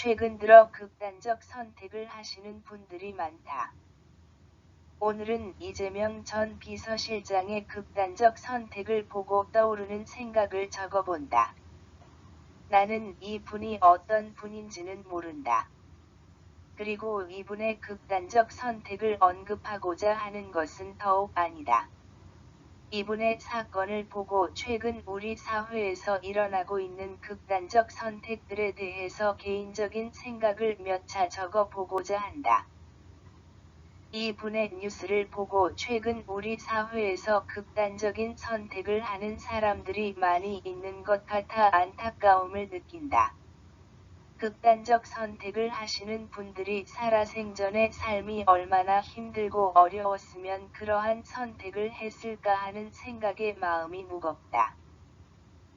최근 들어 극단적 선택을 하시는 분들이 많다. 오늘은 이재명 전 비서실장의 극단적 선택을 보고 떠오르는 생각을 적어본다. 나는 이 분이 어떤 분인지는 모른다. 그리고 이분의 극단적 선택을 언급하고자 하는 것은 더욱 아니다. 이분의 사건을 보고 최근 우리 사회에서 일어나고 있는 극단적 선택들에 대해서 개인적인 생각을 몇 차 적어 보고자 한다. 이분의 뉴스를 보고 최근 우리 사회에서 극단적인 선택을 하는 사람들이 많이 있는 것 같아 안타까움을 느낀다. 극단적 선택을 하시는 분들이 살아생전의 삶이 얼마나 힘들고 어려웠으면 그러한 선택을 했을까 하는 생각에 마음이 무겁다.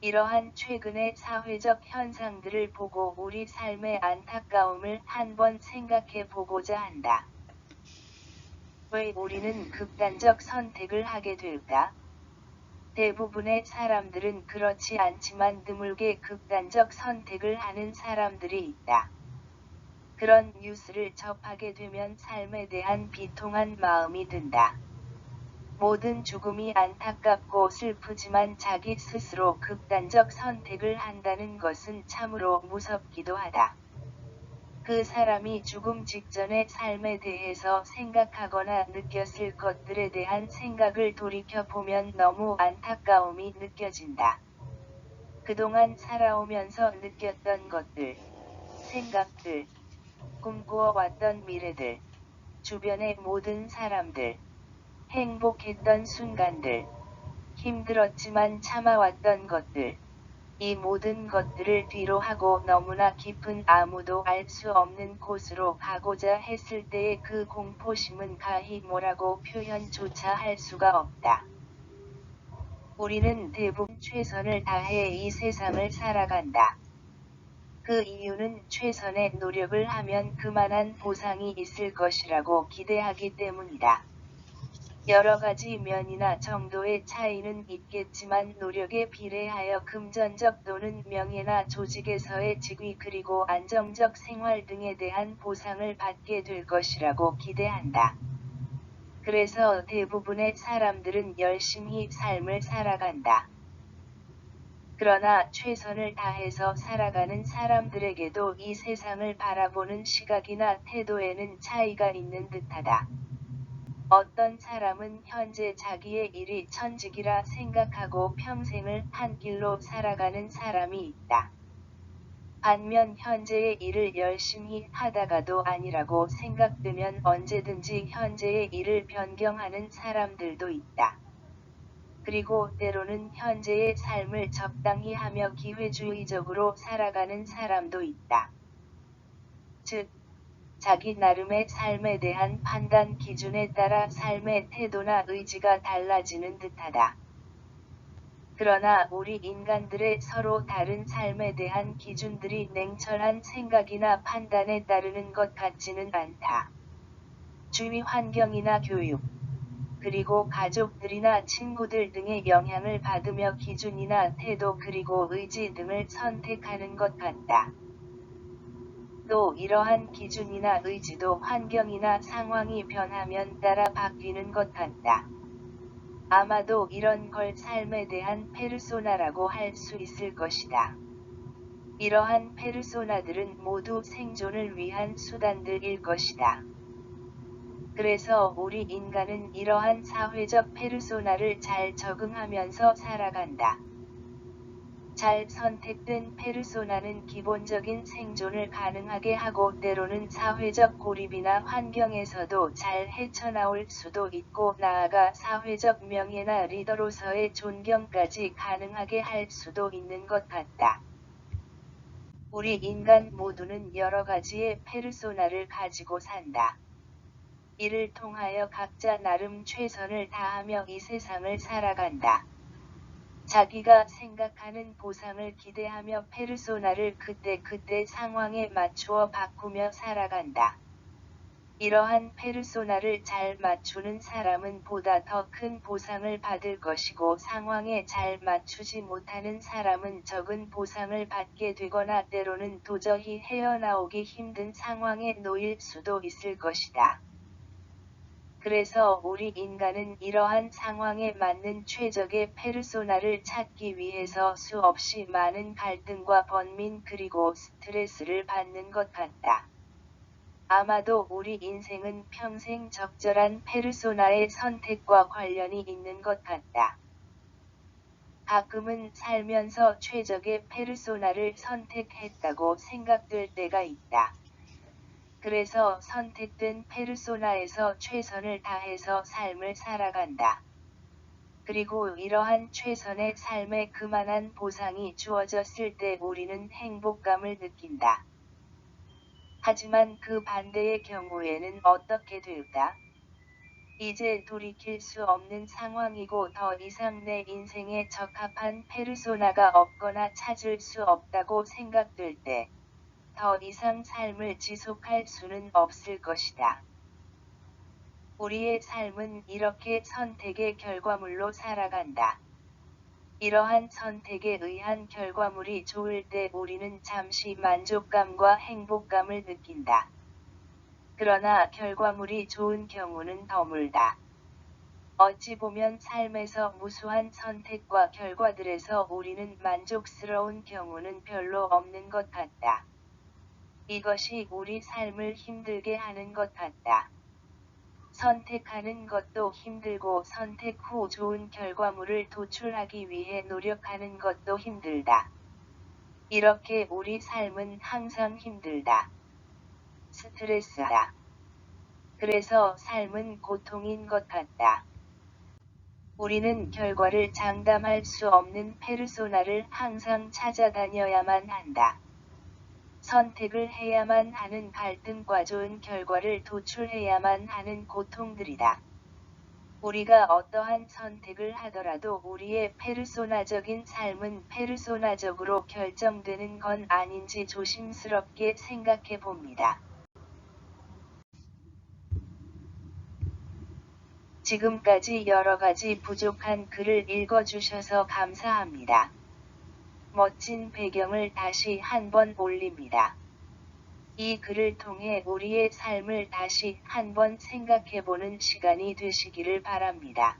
이러한 최근의 사회적 현상들을 보고 우리 삶의 안타까움을 한번 생각해 보고자 한다. 왜 우리는 극단적 선택을 하게 될까? 대부분의 사람들은 그렇지 않지만 드물게 극단적 선택을 하는 사람들이 있다. 그런 뉴스를 접하게 되면 삶에 대한 비통한 마음이 든다. 모든 죽음이 안타깝고 슬프지만 자기 스스로 극단적 선택을 한다는 것은 참으로 무섭기도 하다. 그 사람이 죽음 직전의 삶에 대해서 생각하거나 느꼈을 것들에 대한 생각을 돌이켜보면 너무 안타까움이 느껴진다. 그동안 살아오면서 느꼈던 것들, 생각들, 꿈꾸어왔던 미래들, 주변의 모든 사람들, 행복했던 순간들, 힘들었지만 참아왔던 것들, 이 모든 것들을 뒤로 하고 너무나 깊은 아무도 알 수 없는 곳으로 가고자 했을 때의 그 공포심은 가히 뭐라고 표현조차 할 수가 없다. 우리는 대부분 최선을 다해 이 세상을 살아간다. 그 이유는 최선의 노력을 하면 그만한 보상이 있을 것이라고 기대하기 때문이다. 여러 가지 면이나 정도의 차이는 있겠지만 노력에 비례하여 금전적 또는 명예나 조직에서의 직위 그리고 안정적 생활 등에 대한 보상을 받게 될 것이라고 기대한다. 그래서 대부분의 사람들은 열심히 삶을 살아간다. 그러나 최선을 다해서 살아가는 사람들에게도 이 세상을 바라보는 시각이나 태도에는 차이가 있는 듯하다. 어떤 사람은 현재 자기의 일이 천직이라 생각하고 평생을 한 길로 살아가는 사람이 있다. 반면 현재의 일을 열심히 하다가도 아니라고 생각되면 언제든지 현재의 일을 변경하는 사람들도 있다. 그리고 때로는 현재의 삶을 적당히 하며 기회주의적으로 살아가는 사람도 있다. 즉, 자기 나름의 삶에 대한 판단 기준에 따라 삶의 태도나 의지가 달라지는 듯하다. 그러나 우리 인간들의 서로 다른 삶에 대한 기준들이 냉철한 생각이나 판단에 따르는 것 같지는 않다. 주위 환경이나 교육, 그리고 가족들이나 친구들 등의 영향을 받으며 기준이나 태도 그리고 의지 등을 선택하는 것 같다. 또 이러한 기준이나 의지도 환경이나 상황이 변하면 따라 바뀌는 것 같다. 아마도 이런 걸 삶에 대한 페르소나라고 할 수 있을 것이다. 이러한 페르소나들은 모두 생존을 위한 수단들일 것이다. 그래서 우리 인간은 이러한 사회적 페르소나를 잘 적응하면서 살아간다. 잘 선택된 페르소나는 기본적인 생존을 가능하게 하고 때로는 사회적 고립이나 환경에서도 잘 헤쳐나올 수도 있고 나아가 사회적 명예나 리더로서의 존경까지 가능하게 할 수도 있는 것 같다. 우리 인간 모두는 여러 가지의 페르소나를 가지고 산다. 이를 통하여 각자 나름 최선을 다하며 이 세상을 살아간다. 자기가 생각하는 보상을 기대하며 페르소나를 그때그때 상황에 맞추어 바꾸며 살아간다. 이러한 페르소나를 잘 맞추는 사람은 보다 더 큰 보상을 받을 것이고 상황에 잘 맞추지 못하는 사람은 적은 보상을 받게 되거나 때로는 도저히 헤어나오기 힘든 상황에 놓일 수도 있을 것이다. 그래서 우리 인간은 이러한 상황에 맞는 최적의 페르소나를 찾기 위해서 수없이 많은 갈등과 번민 그리고 스트레스를 받는 것 같다. 아마도 우리 인생은 평생 적절한 페르소나의 선택과 관련이 있는 것 같다. 가끔은 살면서 최적의 페르소나를 선택했다고 생각될 때가 있다. 그래서 선택된 페르소나에서 최선을 다해서 삶을 살아간다. 그리고 이러한 최선의 삶에 그만한 보상이 주어졌을 때 우리는 행복감을 느낀다. 하지만 그 반대의 경우에는 어떻게 될까? 이제 돌이킬 수 없는 상황이고 더 이상 내 인생에 적합한 페르소나가 없거나 찾을 수 없다고 생각될 때, 더 이상 삶을 지속할 수는 없을 것이다. 우리의 삶은 이렇게 선택의 결과물로 살아간다. 이러한 선택에 의한 결과물이 좋을 때 우리는 잠시 만족감과 행복감을 느낀다. 그러나 결과물이 좋은 경우는 드물다. 어찌 보면 삶에서 무수한 선택과 결과들에서 우리는 만족스러운 경우는 별로 없는 것 같다. 이것이 우리 삶을 힘들게 하는 것 같다. 선택하는 것도 힘들고 선택 후 좋은 결과물을 도출하기 위해 노력하는 것도 힘들다. 이렇게 우리 삶은 항상 힘들다. 스트레스다. 그래서 삶은 고통인 것 같다. 우리는 결과를 장담할 수 없는 페르소나를 항상 찾아다녀야만 한다. 선택을 해야만 하는 갈등과 좋은 결과를 도출해야만 하는 고통들이다. 우리가 어떠한 선택을 하더라도 우리의 페르소나적인 삶은 페르소나적으로 결정되는 건 아닌지 조심스럽게 생각해 봅니다. 지금까지 여러 가지 부족한 글을 읽어주셔서 감사합니다. 멋진 배경을 다시 한번 올립니다. 이 글을 통해 우리의 삶을 다시 한번 생각해보는 시간이 되시기를 바랍니다.